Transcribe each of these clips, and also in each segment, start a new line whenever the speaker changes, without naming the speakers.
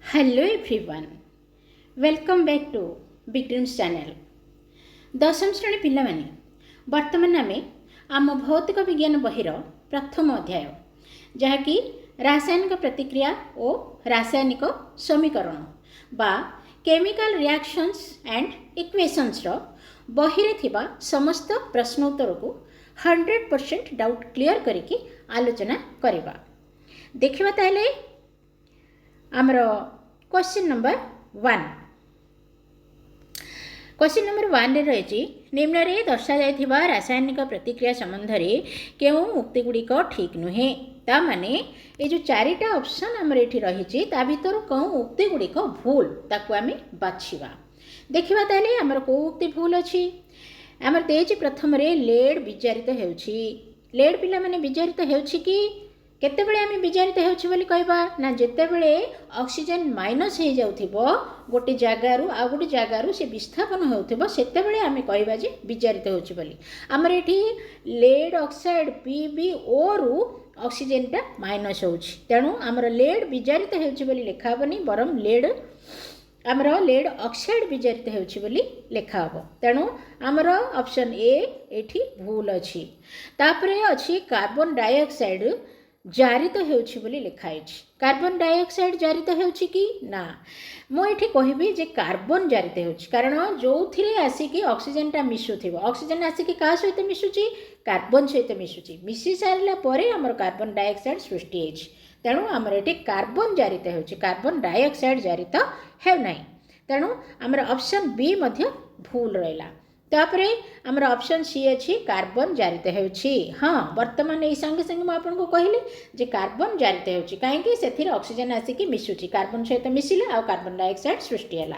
Hello everyone, welcome back to Big Dreams channel. दशम श्रेणी पिला माने वर्तमान आम आम भौतिक विज्ञान बहिर प्रथम अध्याय जहाँकि रासायनिक प्रतिक्रिया और रासायनिक समीकरण बा केमिकल रिएक्शंस एंड इक्वेशंस रो बहिरे थिबा समस्त प्रश्नोत्तर को 100% डाउट क्लियर करके आलोचना करवा। देखिबा ताले आमर क्वेश्चन नंबर 1। क्वेश्चन नंबर 1 रे रही निम्न रे दर्शा जाइथिबा रासायनिक प्रतिक्रिया संबंध रे केउ उक्ति गुड़िक ठीक नुहे। ता माने ये जो चारिटा ऑप्शन आमर एठी रही ता भीतर कौ उक्ति गुड़िक भूल ताकू आमे बाछिबा। देखिबा ताले आमर को उक्ति भूल अछि। आमर देछि प्रथम रे लेड विचारित हेउछि। लेड पिला माने विचारित हेउछि कि केतेबेले आम विचारित होली कहबा ना जेतेबेले ऑक्सीजन माइनस हो जाउथिबो गोटे जगारु आ गोटे जगारु से विस्थापन होउथिबो सेतेबेले आम कहबा जे विचारित होउछि बोली। हमर एठी लेड ऑक्साइड PbO रु ऑक्सीजन टा माइनस होउछि तेणु हमर लेड विचारित होउछि बोली लेखा हबनी बरम लेड आमर लेड ऑक्साइड विचारित होउछि बोली लेखा हबो। तेणु आमर ऑप्शन ए एठी भूल अछि। तापरे अछि कार्बन डाइऑक्साइड जारित होउछि बोली लिखाई। कार्बन डाइऑक्साइड जारित होउछि कि ना मो एठी कहबी जे कार्बन जारित होउछि कारण जो थिरे आसिकी ऑक्सीजन टा मिसुथिबो ऑक्सीजन आसिकी का सहित मिसुछि कार्बन सहित मिसुछि मिसी सारला परे हमर कार्बन डाइऑक्साइड सृष्टि होछि। तेणु हमर एठी कार्बन जारित होउछि कार्बन डाइऑक्साइड जारित हेउ नाही। तेणु हमर ऑप्शन बी मध्ये भूल रहला। तापरे आमर ऑप्शन सी अच्छी कार्बन जारित होउछि। हाँ वर्तमान ये संगे संगे मैं आपको कहली जे कार्बन जारित होउछि काहेकि सेथिरे ऑक्सीजन आसिकी मिसुछि कार्बन सहित मिसिला आ कार्बन डाइऑक्साइड सृष्टि हैला।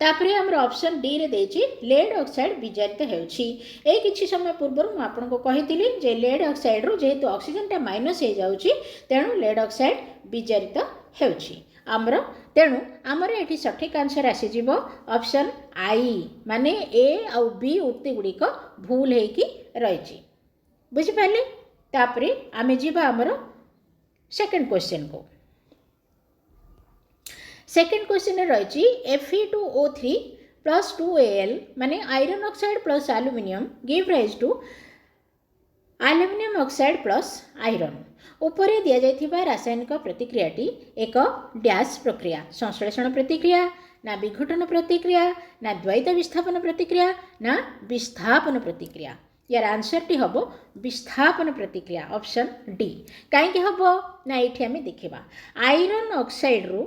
तापरे आमर ऑप्शन डी रे देछि लेड ऑक्साइड विजारित होउछि। ए किछि समय पूर्व मैं आपको कहितिली जे लेड ऑक्साइड रो जेहेतु ऑक्सीजन टा माइनस हो जाउछि तेणु लेड ऑक्साइड विजारित होउछि आमर। तेणु आमर एठी सठिक आंसर आसीजिव ऑप्शन आई माने ए आउ बी उक्ति गुड़िक भूल होइकी रही। बुझिपारे। तापरे आमे जीवा आमर सेकंड क्वेश्चन को। सेकंड क्वेश्चन रही Fe2O3 प्लस 2Al माने iron oxide plus aluminium give rise to aluminium oxide plus iron उपरे दिया जाइथिबा रासायनिक प्रतिक्रियाटी एक डैश प्रक्रिया संश्लेषण प्रतिक्रिया ना विघटन प्रतिक्रिया ना द्वैत विस्थापन प्रतिक्रिया ना विस्थापन प्रतिक्रिया। यार आंसर टी हबो विस्थापन प्रतिक्रिया ऑप्शन डी। काहे हबो ना एठी हमें देखिबा आयरन ऑक्साइड रो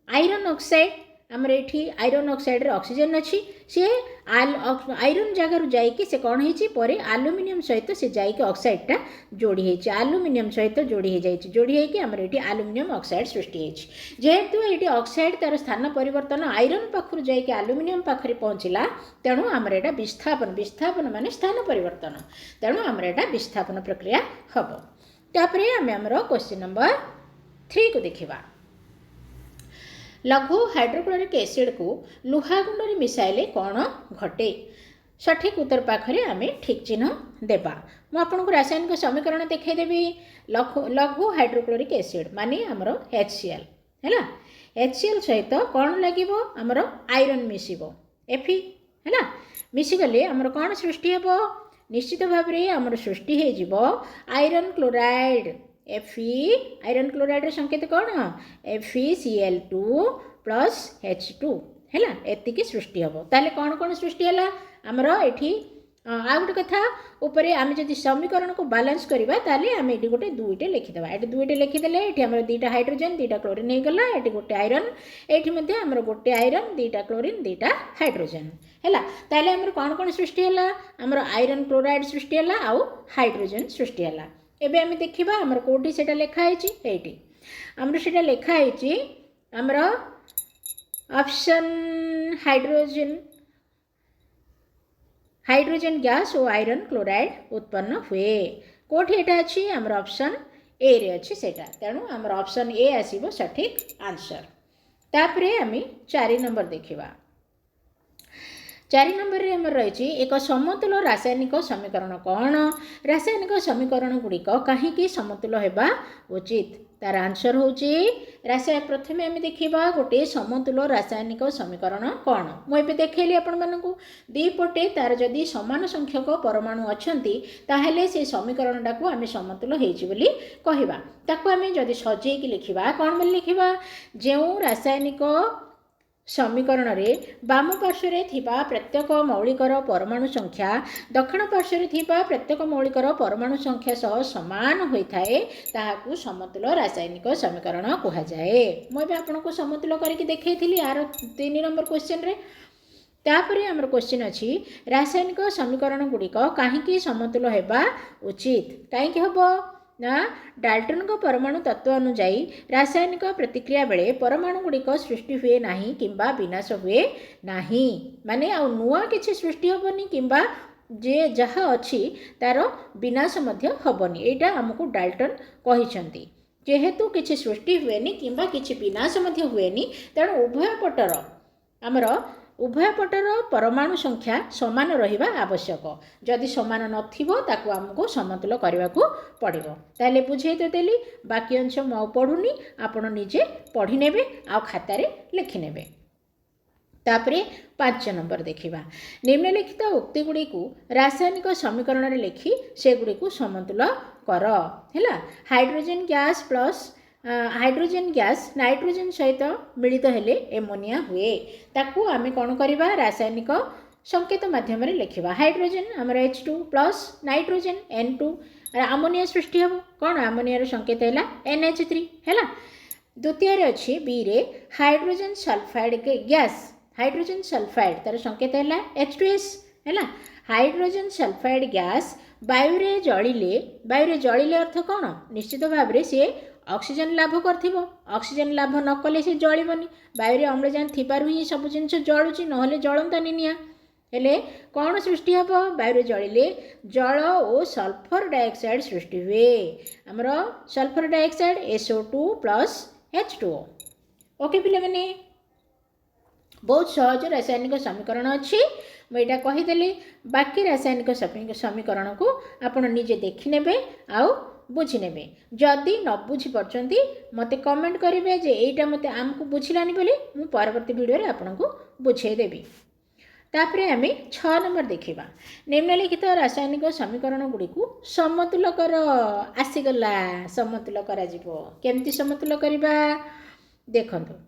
आयरन ऑक्साइड आमर एठी आयरन ऑक्साइड रे ऑक्सीजन अच्छी सी आयरन जगार जाइए से कौन होती पर एल्युमिनियम सहित से जाइए ऑक्साइडटा जोड़ी होती एल्युमिनियम सहित जोड़ी हो जोड़ी होगी आमर ये एल्युमिनियम ऑक्साइड सृष्टि होती जेहेतु ये ऑक्साइड तार स्थान परिवर्तन आयरन पाखर जाइए एल्युमिनियम पाखे पहुँचला तेणु आमर यहाँ विस्थापन विस्थापन माने स्थान परिवर्तन तेणु आमर यहाँ विस्थापन प्रक्रिया हम। तापर आमर क्वेश्चन नंबर 3 को देखा। लघु हाइड्रोक्लोरिक एसिड को लुहा गुंड रे मिसाइले कौन घटे। सठिक उत्तर पाखरे आमे ठीक चिन्ह देबा। मु आपनको रासायनिक समीकरण देखैदेबी। लघु हाइड्रोक्लोरिक एसिड माने हमरो HCl हैला HCl सहित कौन लागिबो हमरो आयरन मिसिबो Fe हैला मिसी गले हमरो कौन सृष्टि हेबो निश्चित भाव रे हमरो सृष्टि हे जिवो iron chloride Fe iron chloride संकेत कौन FeCl2 प्लस H2 हैला एतिकी सृष्टि हम। ताले कौन कौन सृष्टि हैला हमर एठी आ गोटे कथा ऊपर आम जदि समीकरण को बैलेंस करवा ताले आम ये गोटे दुईटे लिखिदेवा ये दुईटे लिखिदेले ये आम दुईटा हाइड्रोजन दुईटा क्लोरीन हो गला ये गोटे आयरन ये आमर गोटे आयरन दुईटा क्लोरीन दुईटा हाइड्रोजन हैला। ताले आमर कौन कौन सृष्टि हैला आमर आयरन क्लोराइड सृष्टि हैला आउ हाइड्रोजन सृष्टि हैला। एबे आम देखिबा आमर कोठी सेटा लिखा है एटी आमर सेटा लिखा है आमर ऑप्शन हाइड्रोजन हाइड्रोजन गैस और आयरन क्लोराइड उत्पन्न हुए कोठी एटा अछि आमर ऑप्शन ए रे अछि सेटा तेणु आमर ऑप्शन ए आसीबो सठिक आंसर। तापरे आमी 4 नंबर देखिबा। 4 नंबर रे हमर रही एक समतुल रासायनिक समीकरण कौन रासायनिक समीकरण गुड़िक कहीं समतुल होगा उचित तार आंसर होची रासायन प्रथमे आम देखा गोटे समतुल रासायनिक समीकरण कौन मुझे देखली आपण मानू दीपटे तार जदि समान संख्यक परमाणु अच्छी ताहले से समीकरण टाक आम समतुल होली कहवा ताको आम जदि सजेक लिखा कौन बोली लिखा जो रासायनिक समीकरण रे बाम पार्श्व थिबा प्रत्येक मौलिकर परमाणु संख्या दक्षिण पार्श्व थिबा प्रत्येक मौलिकर परमाणु संख्या सह समान होता है ताहाकू समतुल रासायनिक समीकरण कहा जाए मुझे आपको समतुल करके देखी यार 3 नंबर क्वेश्चन रे तापरे हमर क्वेश्चन अच्छी रासायनिक समीकरण गुड़िक कहीं समतुल होगा उचित कहीं हम ना डाल्टन परमाणु तत्व अनुजाई रासायनिक प्रतिक्रिया बेले परमाणु गुड़िक सृष्टि हुए नहीं किंबा विनाश हुए नहीं माने आ नुआ किसी सृष्टि हेनी किंबा जे जहाँ अच्छी तार विनाश हेनी यहाँ आमको डाल्टन कहते जेहेतु किसी सृष्टि हुए किंबा किसी विनाश हुए तेणु उभय पटर आमर उभय पटर परमाणु संख्या समान रहिबा आवश्यक जदि समान नथिबो ताकू आमको समतुल करने को पड़ो ताले बुझे तो देली बाकी अंश मु पढ़ुनी आपण निजे पढ़ी नेबे आ खातारे लिखि नेबे तापरे 5 नंबर देखिबा निम्नलिखित उक्ति गुड़ी को रासायनिक समीकरण रे लिखि से गुड़ी को समतुल कर हैला hydrogen gas plus hydrogen gas nitrogen सहित मिलित हेले एमोनिया हुए ताकू आमे कौन करवा रासायनिक संकेत माध्यम लिखा हाइड्रोजन आमर H2 plus nitrogen N2 ammonia सृष्टि हम कौन आमोनिया संकेत है NH3 है द्वितीय अच्छी बी रे hydrogen sulphide gas hydrogen sulphide तार संकेत है H2S है हाइड्रोजन सल्फाइड गैस वायु जलिले अर्थ कौन निश्चित भाव में सी ऑक्सीजन लाभ कर ऑक्सीजन लाभ न कले से जलबनी वायु अम्लजान थिबारु ही सब जिनस जलुची नहले जलंतानी निया हेले कौन सृष्टि हम वायु जलिले जल और सल्फर डाइऑक्साइड सृष्टि हुए आमर sulphur dioxide SO2 plus H2O okay पिले मैंने बहुत सहज रासायनिक समीकरण अच्छी मुझे कहीदेली बाकी रासायनिक समीकरण को आपण निजे देखने आउ बुझी नेबे जदि न बुझी पारछंती मते कमेंट करेंगे जे एटा मते आमको बुझिलानी बोली मु परवर्ती वीडियो रे आपनको बुझे देबी तापरे आमे 6 नंबर देखिबा निम्नलिखित रासायनिक समीकरण गुडी को समतुल कर आसीगला समतुल करा जिवो केमती समतुल करिबा देखंतु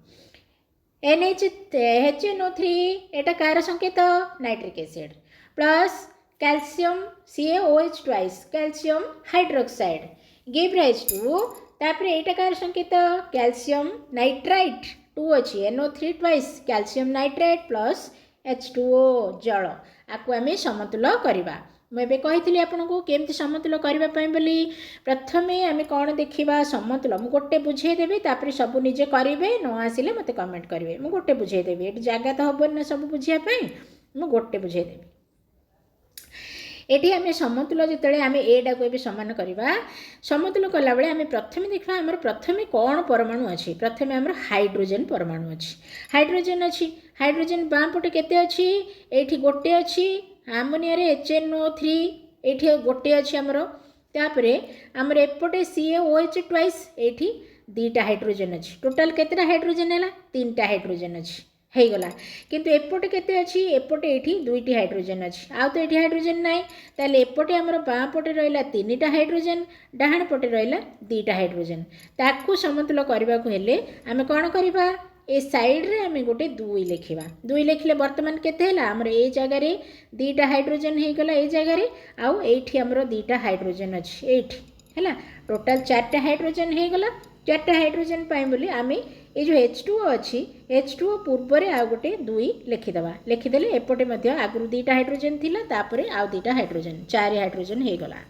HNO3 एटा कार संकेत nitric acid plus calcium CaOH twice calcium hydroxide give rise to तापर एटा कार संकेत कैल्शियम नाइट्राइट 2 अच्छी NO3 twice calcium nitrite plus H2O जल आपको आम समतुल करवा मुझे कही आपको केमती समतुल करने बोली प्रथमे आम कौन देखा समतुल मु गोटे बुझेदेवी तापर सब निजे करेंगे न आसिले मत कमेंट करेंगे मु गोटे बुझेदेवी ये जगह तो हेनी ना सब बुझापी मु गोटे बुझेदेवी ये आम समतुल जिते आम एटा को सामान करवा समतुल कला बेले आम प्रथमे देखा आम प्रथमे कौन परमाणु अच्छी प्रथमे आम हाइड्रोजन परमाणु अच्छी हाइड्रोजन बाँ पटे केते अच्छी एठी गोटे अच्छी आमोनिया रे HNO3 एठी गोटे अच्छी आमर तापरे आमर एपटे CaOH ट्वाइस एठी 2टा हाइड्रोजन अच्छी टोटाल केतेटा हाइड्रोजन है 3टा हाइड्रोजन अच्छी हो गला किंतु एपटे केते अच्छी एपटे एठी 2टी हाइड्रोजन अच्छी आउ तो एठी हाइड्रोजन नाई ताले एपटे आमर बाँ पटे रहिला 3टा हाइड्रोजन डाहाण पटे रहिला 2टा हाइड्रोजन ताकू समतुल करबा को हेले आमे कोन करबा ए साइड रे आमे गोटे 2 लिखिबा 2 लिखले वर्तमान केते हला हमर ए जगह रे 2टा हाइड्रोजन हे गला ए जगह रे आउ एठी हमर 2टा हाइड्रोजन अछि एठी हला टोटल 4टा हाइड्रोजन हे गला 4टा हाइड्रोजन पाई बोली आमे ए जो H2O अछि H2O पूर्व रे आ गोटे 2 लिखिदबा लिखिदेले एपटे मध्ये आगुरु 2टा हाइड्रोजन थिला तापरे आ 2टा हाइड्रोजन 4 हाइड्रोजन हे गला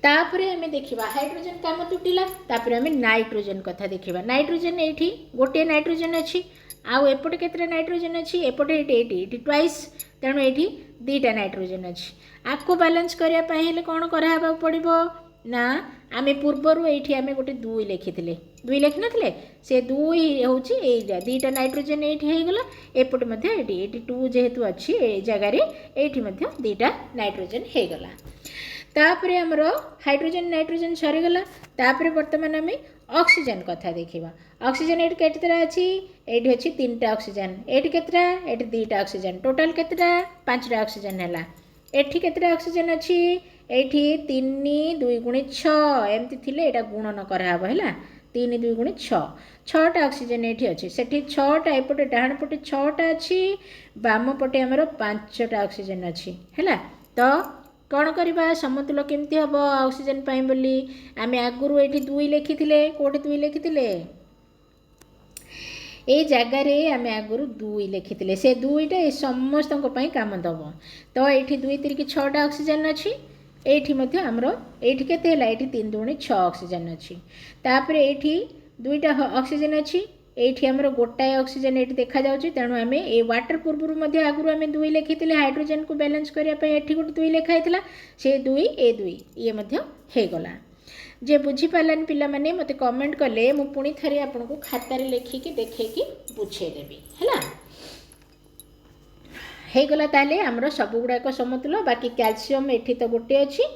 तापरे हमें देखिबा हाइड्रोजन काम तुटिला तापरे हमें नाइट्रोजन कथा देखिबा नाइट्रोजन एठी गोटे नाइट्रोजन अछि आउ एपटे केतरा नाइट्रोजन अछि एपटे एठी ट्वाइस तेणु एठी 2टा नाइट्रोजन अछि आको बैलेंस करिया पई हेले कोन करा हबा पड़िबो ना आमे पूर्वर ये आम गोटे 2 लिखी 2 लिखि नथिले से 2 होची एइटा दीटा नाइट्रोजन एठी हेगला एपटे मध्ये एठी 2 जेहेतु अच्छी ए जगह रे एठी मध्ये दीटा नाइट्रोजन हेगला तापरे हमर हाइड्रोजन नाइट्रोजन सरीगला तापरे वर्तमान आम ऑक्सीजन कथा देखिबा ऑक्सीजन एठी केतेटा अछि एठी अछि 3टा ऑक्सीजन एठी केतेटा एठी 2टा ऑक्सीजन टोटल केतेटा 5टा ऑक्सीजन हैला एठी केतेटा ऑक्सीजन अछि एठी 3 2 गुणे 6 एमती थिले एटा गुणन कराहब हैला 3 2 गुणे 6 6टा ऑक्सीजन एठी अछि सेठी 6टा एपटे डाहण पटे 6टा अछि बाम पटे हमर 5टा ऑक्सीजन अछि हैला तो कौन करवा समतुल केमती हम ऑक्सीजन पाई बोली आम आगुरी ये 2 लिखी कौटे 2 लिखी ये जगार आम आगुरी 2 लिखी से 2टा ये समस्त काम दब तो ये 2 3 6टा ऑक्सीजन अच्छी ये आमर ये केते ये 3 2 6 ऑक्सीजन अच्छी तापर ये 2टा ऑक्सीजन अच्छी एठी हमर गोटाए ऑक्सीजन एठी देखा जाउची तेणु आमे ए वाटर पूर्वरु आगुरु आमे 2 लिखिथिले हाइड्रोजन को बैलेंस करिया पय एठी गोटे 2 लिखा हैतला से 2 ए 2 ये मध्य हे गला जे बुझी पालन पिला माने मते कमेंट कले मु पुणी थरे आपनको खाता रे लिखि कि देखे कि बुझे देबी हला हे गला ताले हमर सब गुडा को समतुल बाकी कैल्शियम एठी तो गोटे अछि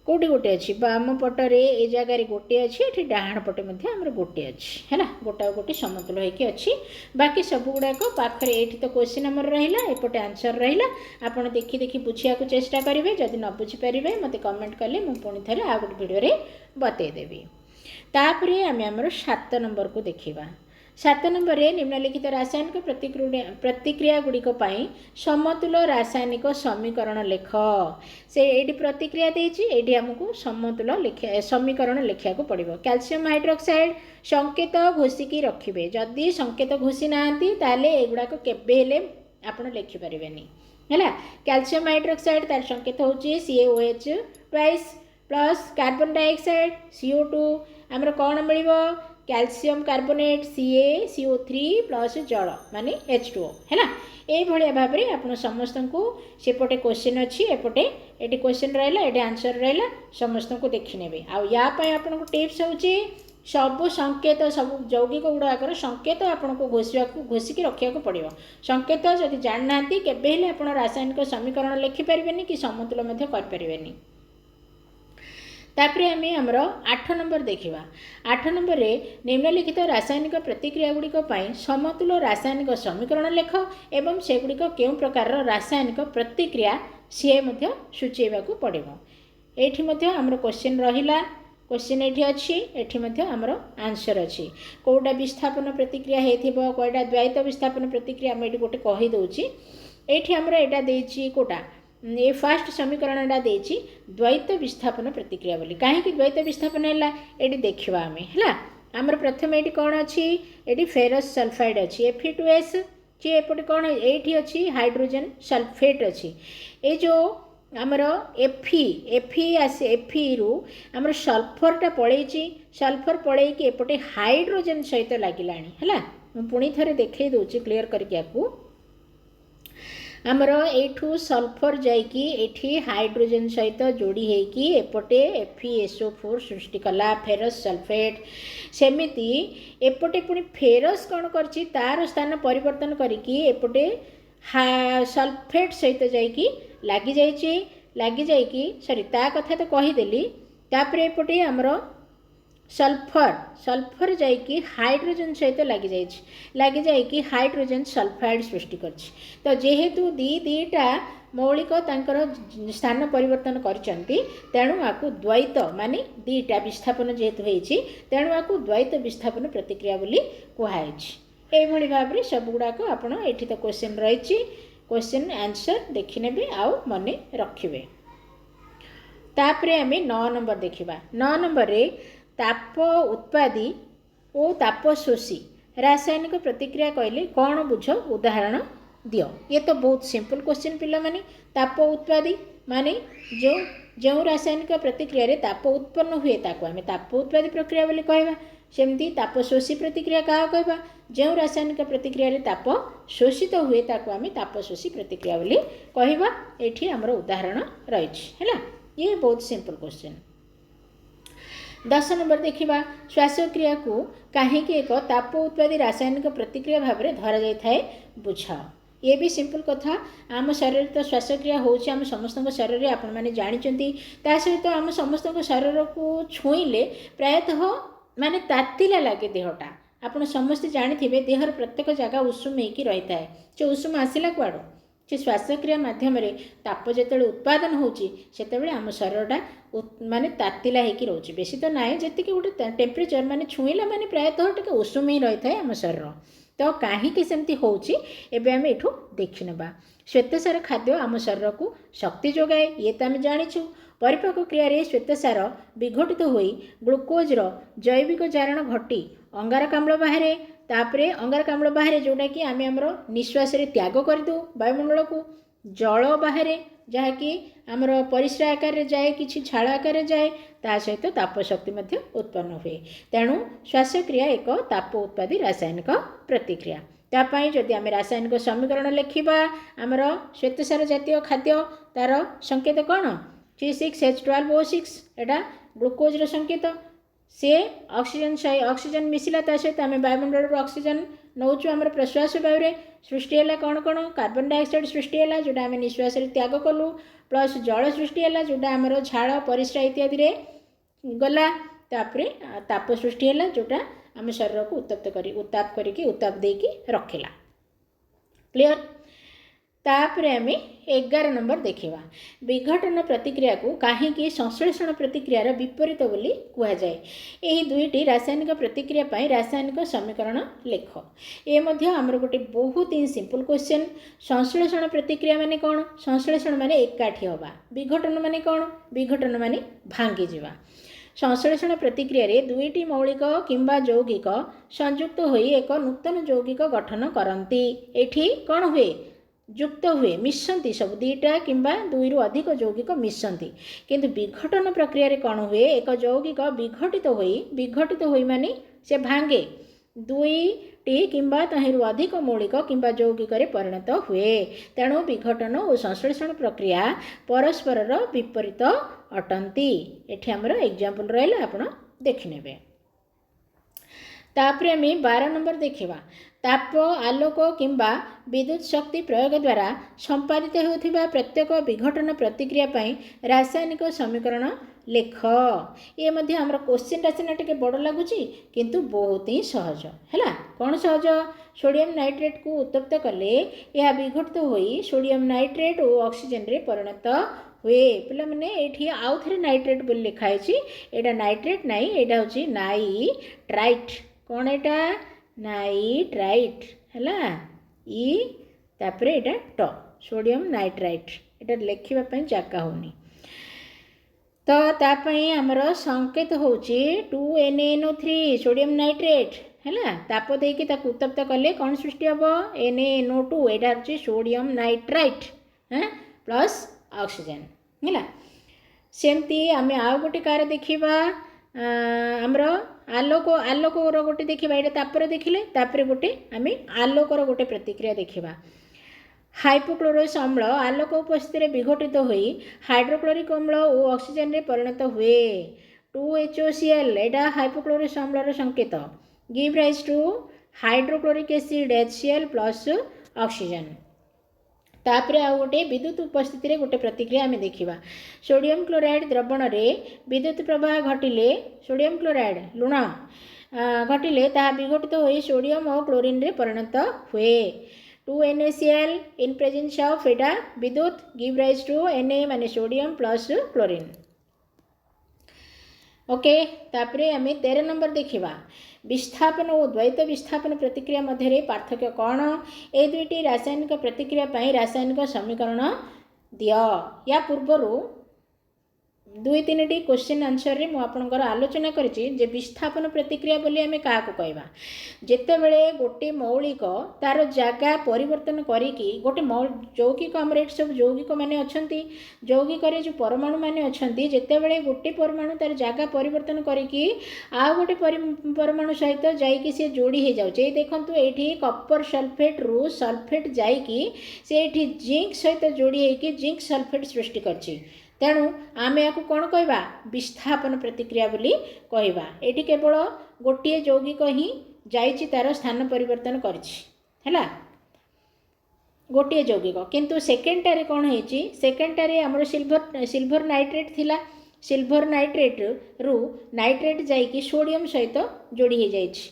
कौटी गोटे अच्छी बाम पटरे ए जगार गोटे अच्छी ये डाहाण पटे आमर गोटे अच्छी है गोटा गोटे समतुल होगी अच्छी बाकी सब गुड़ाक पाखे ये तो क्वेश्चन आमर रहा एपटे आंसर रहा आपड़ देखी देखी बुझा चेष्टा करेंगे जदि न बुझीपारे मत कमेंट कले मुझे पुणी थे आ गोटे भिडियो बतईदेवी तापर आम आमर 7 नंबर को देखा 7 नंबर निम्नलिखित रासायनिक प्रतिक्रिया गुड़िक समतुल रासायनिक समीकरण लेख से ये प्रतिक्रिया देती आमको समतुल समीकरण लिखा पड़ो कैल्शियम हाइड्रोक्साइड संकेत घोषिकी रखिए जदि संकेत घोषी ना ताले एगुड़ाक केबे आप लिखिपारे है कैल्शियम हाइड्रोक्साइड तार संकेत हूँ CaOH twice plus carbon dioxide CO2 आमर कौन मिल कैल्शियम कार्बोनेट CaCO3 प्लस जल माने H2O है ये भाव में आप समस्त को सेपटे क्वेश्चन अच्छी एपटे ये क्वेश्चन रहा ये आंसर रहा समस्त को देखने आपाई आपको टिप्स हूँ सब संकेत सब यौगिक गुड़ाकर संकेत आपको घोषिकी रखा पड़ो संकेत जदि जानना केबे आप रासायनिक समीकरण लिखिपारे कि समतुल करें तापर आम आमर 8 नंबर देखा 8 नंबर निम्नलिखित रासायनिक प्रतिक्रिया गुड़िक समतुल रासायनिक समीकरण लेख एवं सेगुड़िक केउं प्रकार रासायनिक प्रतिक्रिया सी सूचेवा पड़ो ये आमर क्वेश्चन रहा क्वेश्चन ये अच्छी ये आमर आंसर अच्छी कौटा विस्थापन प्रतिक्रिया होता कौटा द्वैत विस्थापन प्रतिक्रिया आम ये गोटे कहीदे ये आमर यहाँ देती कौटा ये फास्ट समीकरण देती द्वैत विस्थापन प्रतिक्रिया बोली कहीं द्वैत विस्थापन है ये देखा आम है आमर प्रथम ये कौन अच्छी ये फेरस सल्फाइड अच्छी Fe2S जी एपटे कौन ये अच्छी हाइड्रोजन सल्फेट अच्छी ये जो आमर Fe रु आमर सल्फरटा पलैची सल्फर पलैकी एपटे हाइड्रोजन सहित लगिला है पुणी थे देखे दूसरी क्लीयर करके आमर एठू सल्फर जाइकी एठी हाइड्रोजन सहित जोड़ी होगी एपटे FeSO4 सृष्टि कला फेरस सल्फेट सेमिति एपटे पुणी फेरस कौन करछि तार स्थान परिवर्तन करिकी एपटे सल्फेट सहित जाइकी लगी जाइकी सॉरी ता कथा तो कहीदेली तापर एपटे आमर सल्फर जाइकी हाइड्रोजन सहित लगी जाइकी हाइड्रोजन सल्फाइड सृष्टि करछि तो जेहेतु दीटा मौलिक तांकर स्थान परिवर्तन करचंती तेणु आकु द्वैत माने दीटा विस्थापन जेहेतु होइछि तेणु आकु द्वैत विस्थापन प्रतिक्रिया बोली कुहाइछि एभली भाव में सब गुड़ाक आपण एठी तो क्वेश्चन रही क्वेश्चन आंसर देखिने आउ मने रखिबे तापरे आमे 9 नंबर देखिबा 9 नंबर रे ताप उत्पादी और ताप शोषी रासायनिक प्रतिक्रिया कहले कौन बुझ उदाहरण दियो ये तो बहुत सिंपल क्वेश्चन पिला माने ताप उत्पादी माने जो जो रासायनिक प्रतिक्रिया रे ताप उत्पन्न हुए ताको आमे ताप उत्पादी प्रक्रिया बोली कहबा सेमती ताप शोषी प्रतिक्रिया का कहबा जो रासायनिक प्रतिक्रिया रे ताप शोषित हुए ताको आमे ताप शोषी प्रतिक्रिया बोली कहबा एठी हमर उदाहरण रही है ये बहुत सिंपल क्वेश्चन। 10 नंबर देखिबा श्वासक्रिया को कहीं एक ताप उत्पादी रासायनिक प्रतिक्रिया भाव में धरा जाए बुझाओ। ये भी सिंपल कथा। आम शरीर तो श्वासक्रिया होची आम समस्त शरीर आपण मैंने जानते सहित आम समस्त शरीर को छुईले प्रायतः माने तातिला लगे देहटा। आपण समस्ते जानी देहर प्रत्येक जगह उषुम होकर रही है। से उषुम आसला कुआड़ से श्वासक्रिया मध्यम ताप जो उत्पादन होते आम शरीरटा माने तातिला होकर रोचे बेसी तो ना जी गोटे टेम्परेचर माने छुईला माने प्रायतः टे उषुम ही रही है आम शरीर। तो कहीं सेमती होची एबे आम एठू देखि नेबा। श्वेतसार खाद्य आम शरीर को शक्ति जोगाए ये तो आम जानिछु। परिपाक क्रिया श्वेतसार विघटित होई ग्लुकोजर जैविक जारण घटी अंगारकाम्ल बाहर तापरे अंगारकाम्ल बाहर जोटा कि आम आमर निश्वास त्याग करदे वायुमंडल को जल बाहर जहाँकि आमर परिस्रा आकार जाए कि झाड़ आकार जाए ता सहित ताप शक्ति उत्पन्न हुए। तेणु श्वासक्रिया एक ताप उत्पादी रासायनिक प्रतिक्रिया। तापाई जदि आम रासायनिक समीकरण लिखा आमर श्वेतसार जातीय खाद्य तार संकेत कौन C6H12O6 एटा ग्लुकोजर संकेत से ऑक्सीजन मिसिला ता सहित आम वायुमंडल ऑक्सीजन नौचु आम प्रश्वास वायु सृष्टि है कौन कौन कार्बन डाइऑक्साइड सृष्टि है जोटा आम निश्वास त्याग कलु प्लस जल सृष्टि है जोटा आमर झाड़ परिस्रा इत्यादि गला तापरे ताप सृष्टि है जोटा आम शरीर को उत्ताप करके उत्ताप देकी रखिला। क्लियर। तापरे आम 11 नंबर देखिबा विघटन प्रतिक्रिया को कहीं संश्लेषण प्रतिक्रियार विपरीत बोली कहुए। यही दुईटी रासायनिक प्रतिक्रिया पाई रासायनिक समीकरण लेख। ये मध्य आमर गोटे बहुत ही सिंपल क्वेश्चन। संश्लेषण प्रतिक्रिया माने कौन? संश्लेषण माने एकाठी हवा। विघटन माने कौन? विघटन माने भांगी जावा। संश्लेषण प्रतिक्रिया रे दुईटी मौलिक किंबा यौगिक संयुक्त होई एक नूतन यौगिक गठन करती। एठी कौन हुए? युक्त हुए मिशंती सब दुईटा किंबा दुई रु अधिक यौगिक मिशंती। किंतु विघटन प्रक्रिया रे कौन हुए? एक यौगिक विघटित होई माने से भांगे दुईटी किंबा तहिरु अधिक मौलिक किंबा यौगिक रे परिणत हुए। तेणु विघटन और संश्लेषण प्रक्रिया परस्पर विपरीत अटंती। एठी हमर एग्जांपल रहला आपण देखिनेबे। तापरे आम 12 नंबर देखिबा ताप आलोक किंबा विद्युत शक्ति प्रयोग द्वारा संपादित होथिबा प्रत्येक विघटन प्रतिक्रिया पाई रासायनिक समीकरण लेख। ये मध्य हमर क्वेश्चन रासिना टिके बड़ लागुची किंतु बहुत ही सहज हैला। कौन सहज? सोडियम नाइट्रेट को उत्तप्त कले यह विघटित होई सोडियम नाइट्रेट और ऑक्सीजन रे परिणत हुए। पिला माने एठी आउ थरे नाइट्रेट बोली लिखाई छी। एटा नाइट्रेट नाही, एटा होची नाइट्राइट। कौन एटा? नाइट्राइट हैला। ई तापरे एटा ट सोडियम नाइट्राइट एटा लिखिबा पई जगह होनी। तो तापई आमर संकेत होची 2NaNO3 सोडियम नाइट्रेट हैला। ताप देकी ताकु उत्तप्त कले कौन सृष्टि हबो? NaNO2 एटा होची सोडियम नाइट्राइट प्लस ऑक्सीजन हैला। सेमती आमे आउ गोटे कार देखिबा आमर आलोकर गोटे देखा ये तापर देखिले तापर गोटे आम आलोकर गोटे प्रतिक्रिया देखा। हाइपोक्लोरस अम्ल आलोक उपस्थित विघटित होई हाइड्रोक्लोरिक अम्ल और ऑक्सीजन रे परिणत हुए। 2HOCl एटा हाइपोक्लोरस अम्लर संकेत give rise to hydrochloric acid HCl plus oxygen. तापर आ गोटे विद्युत उपस्थिति गोटे प्रतिक्रिया आम देखा। सोडियम क्लोराइड द्रवण रे विद्युत प्रवाह घटिले सोडियम क्लोराइड लुण घटिले ताहा विघटित होई सोडियम और क्लोरीन रे परिणत हुए। 2NaCl इन प्रेजेंस ऑफ एटा विद्युत गिव राइज टू Na माने सोडियम प्लस क्लोरीन। ओके। तापरे आम 13 नंबर देखिबा विस्थापन और द्वैत विस्थापन प्रतिक्रिया मध्य पार्थक्य कौन? ए दुईटी रासायनिक प्रतिक्रिया पाई रासायनिक समीकरण दियो। या पूर्वर 2-3 क्वेश्चन आंसर रे मु आपनकर आलोचना करिछि जे विस्थापन प्रतिक्रिया बोली आमे काहाको कहबा। जेतेबेले गोटे मौलिक तार जगह परिवर्तन करिकी गोटे यौगिक आमर सब यौगिक माने अछंती यौगिक रे जो परमाणु माने अछंती जेतेबेले गोटे परमाणु तार जगह परिवर्तन करिकी आ गोटे परमाणु सहित जाइकी से जोड़ी हो जाउछे। देखंतु एठी कॉपर सल्फेट रु सल्फेट जाइकी से एठी जिंक सहित जोड़ी होइकी जिंक सल्फेट सृष्टि करछि। तेणु आमे या कौन कहवा विस्थापन प्रतिक्रिया बोली कहवा। एटी केवल गोटे यौगिक ही जाइछि तार स्थान परिवर्तन करला गोटे यौगिक, किंतु सेकेंडटारे कौन होइछि सेकेंडटारे हमर सिल्वर नाइट्रेट थिला। सिल्वर नाइट्रेट रु नाइट्रेट जाइकी सोडियम सहित जोड़ी हो जाइछि।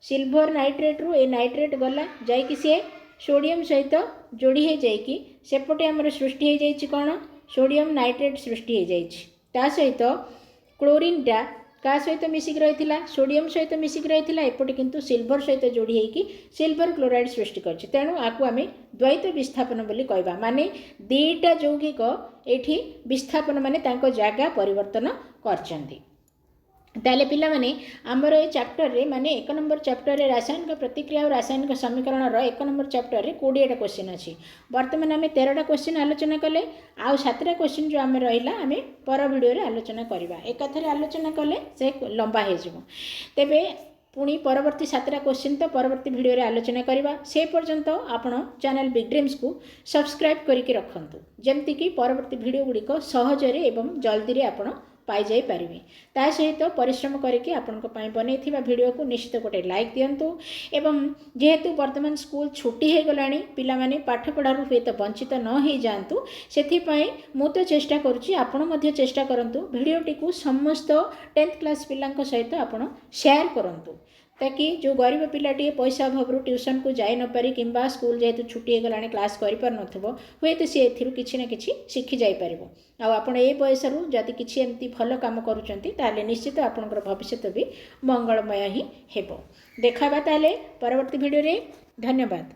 सिल्वर नाइट्रेट रु ए नाइट्रेट गला जाइकी सी सोडियम सहित जोड़ी हो जाइकी सेपटे हमर सृष्टि हो जाइछि कौन सोडियम नाइट्रेट सृष्टि हो जाइछि। ता सहित क्लोरीनटा का सहित मिसिक रही सोडियम सहित मिसिक रही एपटे किंतु सिल्वर सहित जोड़ी होगी सिल्वर क्लोराइड सृष्टि कर। तेणु आपको आम द्वैत विस्थापन बोली कहवा, माने दीटा यौगिक एठी विस्थापन माने तांको जागा परिवर्तन करचंती। ताले पिला माने आमर ए चैप्टर रे माने 1 नंबर चैप्टर रे रासायनिक प्रतिक्रिया और रासायनिक समीकरण रो 1 नंबर चैप्टर रे 20टा क्वेश्चन अछि। वर्तमान आमे 13टा क्वेश्चन आलोचना कले, आउ 7टा क्वेश्चन जो आमे रहिला आमे पर वीडियो रे आलोचना करबा। एकाथरे आलोचना कले से लंबा हे जिवो। तेबे पुणी परवर्ती 7टा क्वेश्चन तो परवर्ती वीडियो रे आलोचना करबा। से पर्यंत आपण चैनल बिग ड्रीम्स को सब्सक्राइब करके रखंतु, जेमति कि परवर्ती वीडियो गुडी को सहज रे एवं जल्दी रे आपण पाई जाई पारिबे। ता सहित परिश्रम करके आपनको पाई बनेथिबा वीडियो को निश्चित गोटे लाइक दियंतु। एवं जेहेतु वर्तमान स्कूल छुट्टी हो गलानी पिला माने पाठ पढ़ारु हेतु वंचित न हो जातु, सेथि पई मु तो चेष्टा करूची आपण मध्य चेष्टा करंतु वीडियोटी को समस्त 10th क्लास पिलांक सहित आपण शेयर करंतु, ताकि जो गरीब पिलाटी पैसा अभाव ट्यूशन को जाई न पारी किंबा स्कूल जेहेतु छुट्टी हो गलानी क्लास करि पार नथबो हुए तो सी एथिरु किछि ना किछि शिखि जाई परिबो। आ आपण ए बयसरु जदि किछि एमती भल काम करूचंती ताले निश्चित आपनकर भविष्य भी मंगलमय ही हेबो। देखाबा ताले परवर्ती वीडियो रे। धन्यवाद।